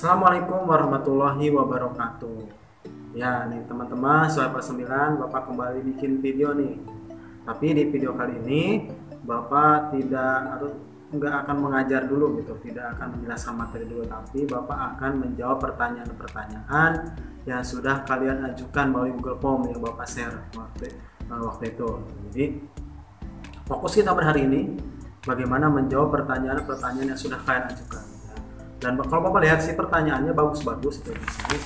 Assalamualaikum warahmatullahi wabarakatuh. Ya nih teman-teman, soal per 9 Bapak kembali bikin video nih. Tapi di video kali ini Bapak nggak akan mengajar dulu gitu, tidak akan menjelaskan materi dulu, tapi Bapak akan menjawab pertanyaan-pertanyaan yang sudah kalian ajukan melalui Google Form yang Bapak share waktu itu. Jadi fokus kita hari ini bagaimana menjawab pertanyaan-pertanyaan yang sudah kalian ajukan. Dan kalau Bapak lihat sih pertanyaannya bagus-bagus itu di sini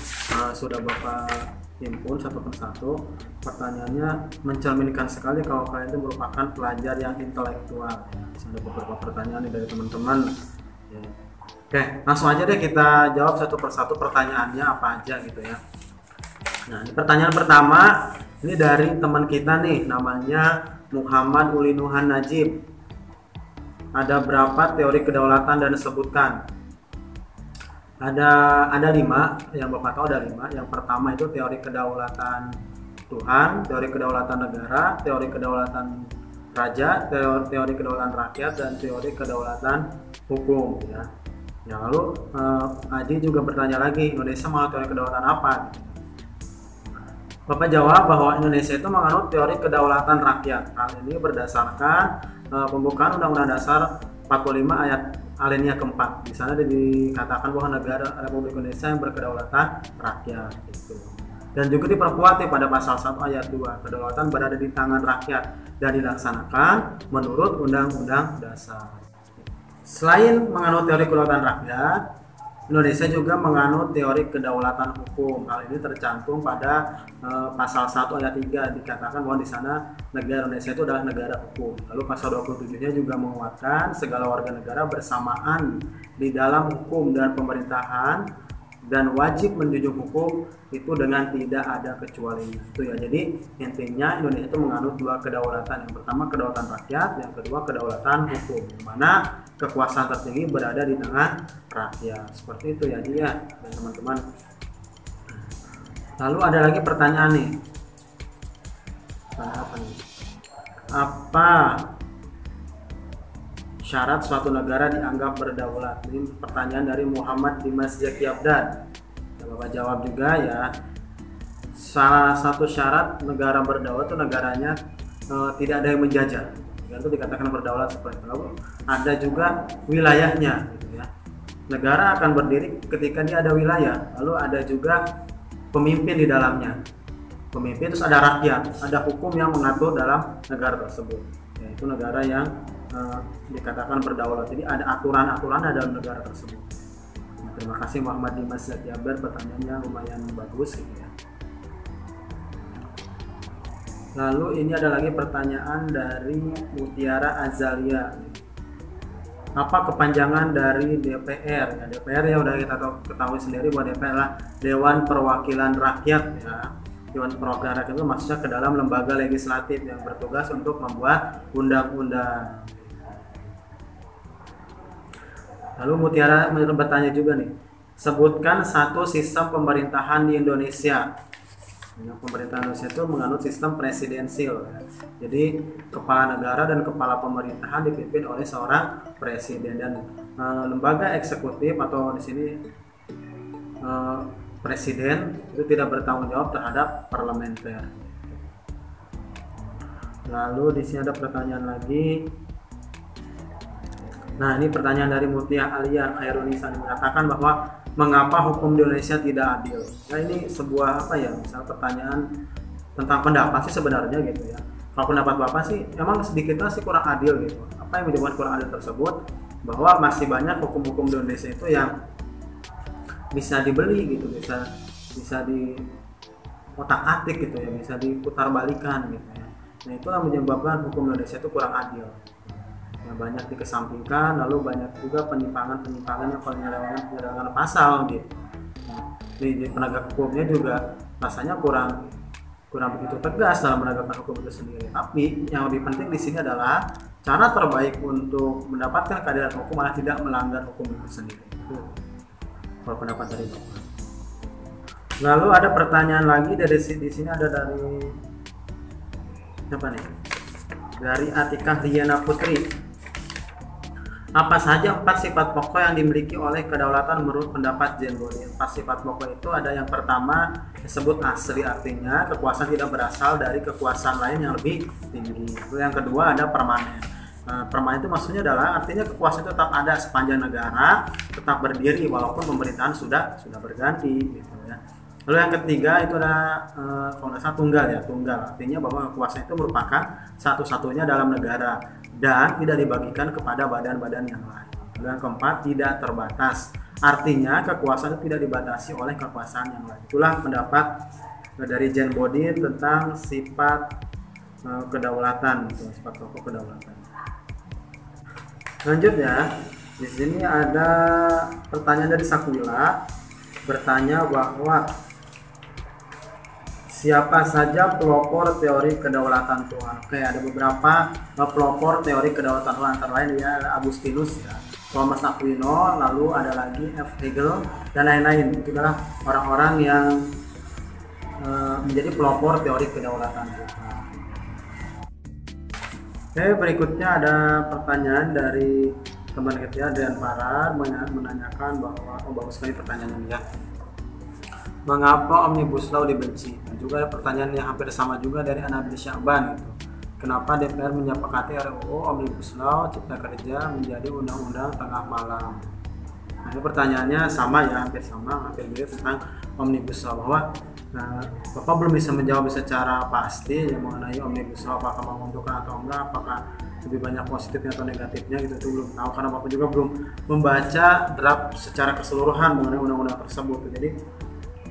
sudah Bapak himpun satu persatu. Pertanyaannya mencerminkan sekali kalau kalian itu merupakan pelajar yang intelektual. Ada beberapa pertanyaan dari teman-teman. Ya. Oke, langsung aja deh kita jawab satu persatu pertanyaannya apa aja gitu ya. Nah, ini pertanyaan pertama ini dari teman kita nih, namanya Muhammad Ulinuhan Najib. Ada berapa teori kedaulatan dan sebutkan? Ada 5 yang Bapak tahu, ada 5. Yang pertama itu teori kedaulatan Tuhan, teori kedaulatan negara, teori kedaulatan raja, teori kedaulatan rakyat, dan teori kedaulatan hukum ya. Ya, lalu Aji juga bertanya lagi, Indonesia menganut teori kedaulatan apa? Bapak jawab bahwa Indonesia itu menganut teori kedaulatan rakyat. Hal ini berdasarkan pembukaan Undang-Undang Dasar 45 ayat alinea keempat. Di sana dikatakan bahwa negara Republik Indonesia yang berkedaulatan rakyat itu. Dan juga diperkuat pada pasal 1 ayat 2, kedaulatan berada di tangan rakyat dan dilaksanakan menurut Undang-Undang Dasar. Selain menganut teori kedaulatan rakyat, Indonesia juga menganut teori kedaulatan hukum. Hal ini tercantum pada pasal 1 ayat 3, dikatakan bahwa di sana negara Indonesia itu adalah negara hukum. Lalu pasal 27-nya juga menguatkan segala warga negara bersamaan di dalam hukum dan pemerintahan dan wajib menjunjung hukum itu dengan tidak ada kecualinya. Itu ya. Jadi intinya Indonesia itu menganut 2 kedaulatan. Yang pertama kedaulatan rakyat, yang kedua kedaulatan hukum, di mana kekuasaan tertinggi berada di tangan rakyat. Seperti itu ya dia, teman-teman. Lalu ada lagi pertanyaan nih. Apa nih? Apa syarat suatu negara dianggap berdaulat? Ini pertanyaan dari Muhammad Dimas Zaki Abdan. Bapak jawab juga ya. Salah satu syarat negara berdaulat itu negaranya tidak ada yang menjajah. Itu dikatakan berdaulat seperti itu. Lalu ada juga wilayahnya gitu ya. Negara akan berdiri ketika dia ada wilayah. Lalu ada juga pemimpin di dalamnya. Pemimpin, terus ada rakyat, ada hukum yang mengatur dalam negara tersebut. Yaitu negara yang dikatakan berdaulat. Jadi ada aturan-aturan dalam negara tersebut. Nah, terima kasih Muhammad Dimas Zaki Abdan, pertanyaannya lumayan bagus gitu ya. Lalu ini ada lagi pertanyaan dari Mutiara Azalia. Apa kepanjangan dari DPR? Ya, DPR ya udah kita ketahui sendiri bahwa DPR adalah Dewan Perwakilan Rakyat ya. Dewan Perwakilan Rakyat itu maksudnya ke dalam lembaga legislatif yang bertugas untuk membuat undang-undang. Lalu Mutiara bertanya juga nih, sebutkan satu sistem pemerintahan di Indonesia. Pemerintahan Indonesia itu menganut sistem presidensil. Jadi kepala negara dan kepala pemerintahan dipimpin oleh seorang presiden, dan lembaga eksekutif atau di sini presiden itu tidak bertanggung jawab terhadap parlementer. Lalu di sini ada pertanyaan lagi. Nah, ini pertanyaan dari Mutia Alia Khairunisa mengatakan bahwa mengapa hukum di Indonesia tidak adil? Nah, ini sebuah misal pertanyaan tentang pendapat sih sebenarnya gitu ya. Kalau pendapat Bapak sih emang sedikitnya sih kurang adil gitu. Apa yang menyebabkan kurang adil tersebut? Bahwa masih banyak hukum-hukum di Indonesia itu yang bisa dibeli gitu, bisa di otak-atik gitu ya, bisa diputar balikan gitu ya. Nah, itulah menyebabkan hukum Indonesia itu kurang adil. Ya, banyak dikesampingkan, lalu banyak juga penyimpangan yang penyelewengan pasal gitu. Nah, di penegak hukumnya juga rasanya kurang begitu tegas dalam menegakkan hukum itu sendiri. Tapi yang lebih penting di sini adalah cara terbaik untuk mendapatkan keadilan hukum adalah tidak melanggar hukum itu sendiri. Itu kalau pendapat dari Bapak. Lalu ada pertanyaan lagi di sini ada dari apa nih? Dari Atikah Diana Putri. Apa saja 4 sifat pokok yang dimiliki oleh kedaulatan menurut pendapat Jane Goodall? 4 sifat pokok itu ada yang pertama disebut asli, artinya kekuasaan tidak berasal dari kekuasaan lain yang lebih tinggi. Yang kedua ada permanen. Permanen itu maksudnya adalah artinya kekuasaan itu tetap ada sepanjang negara tetap berdiri walaupun pemerintahan sudah berganti gitu ya. Lalu yang ketiga itu ada kalau nggak salah tunggal ya, tunggal artinya bahwa kekuasaan itu merupakan satu-satunya dalam negara dan tidak dibagikan kepada badan-badan yang lain. Lalu yang keempat tidak terbatas, artinya kekuasaan itu tidak dibatasi oleh kekuasaan yang lain. Itulah pendapat dari Jane Goodall tentang sifat kedaulatan, sifat pokok kedaulatan. Selanjutnya di sini ada pertanyaan dari Sakwila, bertanya bahwa siapa saja pelopor teori kedaulatan Tuhan? Oke, ada beberapa pelopor teori kedaulatan Tuhan, antara lain ya Agustinus ya, Thomas Aquino, lalu ada lagi F. Hegel dan lain-lain. Itu adalah orang-orang yang menjadi pelopor teori kedaulatan Tuhan. Oke, berikutnya ada pertanyaan dari teman kita Adrian Farad menanyakan bahwa bagus sekali pertanyaannya ya. Mengapa Omnibus Law dibenci? Dan juga ada pertanyaan yang hampir sama juga dari Anabil Syahban gitu. Kenapa DPR menyepakati RUU Omnibus Law Cipta Kerja menjadi undang-undang tengah malam? Nah, ini pertanyaannya sama ya, hampir mirip tentang Omnibus Law, bahwa Bapak belum bisa menjawab secara pasti ya mengenai Omnibus Law, apakah menguntungkan atau enggak, apakah lebih banyak positifnya atau negatifnya gitu, itu belum tahu karena Bapak juga belum membaca draft secara keseluruhan mengenai undang-undang tersebut. Jadi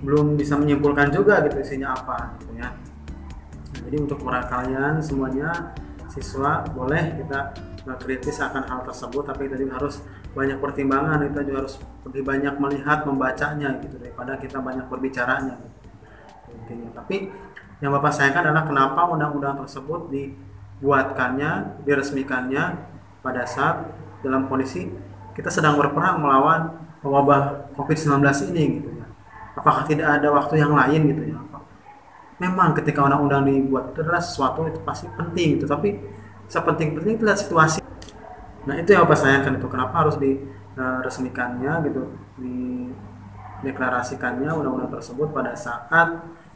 belum bisa menyimpulkan juga gitu isinya apa gitu ya. Nah, jadi untuk kalian semuanya siswa boleh kita kritis akan hal tersebut, tapi kita juga harus banyak pertimbangan, kita juga harus lebih banyak melihat membacanya gitu daripada kita banyak berbicaranya gitu. Intinya. Tapi yang Bapak sayangkan adalah kenapa undang-undang tersebut dibuatkannya, diresmikannya pada saat dalam kondisi kita sedang berperang melawan wabah COVID-19 ini gitu ya. Apakah tidak ada waktu yang lain gitu ya? Memang ketika undang-undang dibuat itu adalah sesuatu itu pasti penting gitu, tapi sepenting-penting itu adalah situasi. Nah itu yang Bapak sayangkan, itu kenapa harus diresmikannya gitu, dideklarasikannya undang-undang tersebut pada saat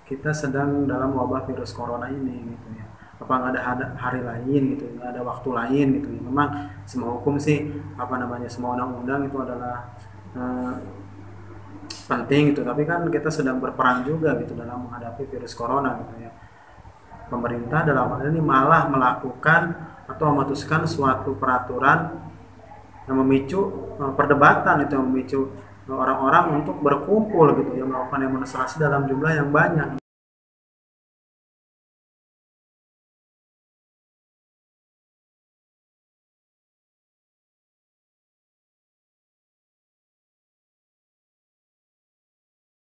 kita sedang dalam wabah virus corona ini gitu ya. Apa nggak ada hari lain gitu, nggak ada waktu lain gitu ya. Memang semua hukum sih semua undang-undang itu adalah penting gitu, tapi kan kita sedang berperang juga gitu dalam menghadapi virus corona gitu ya. Pemerintah dalam hal ini malah melakukan atau memutuskan suatu peraturan yang memicu perdebatan, itu yang memicu orang-orang untuk berkumpul gitu ya, melakukan demonstrasi dalam jumlah yang banyak.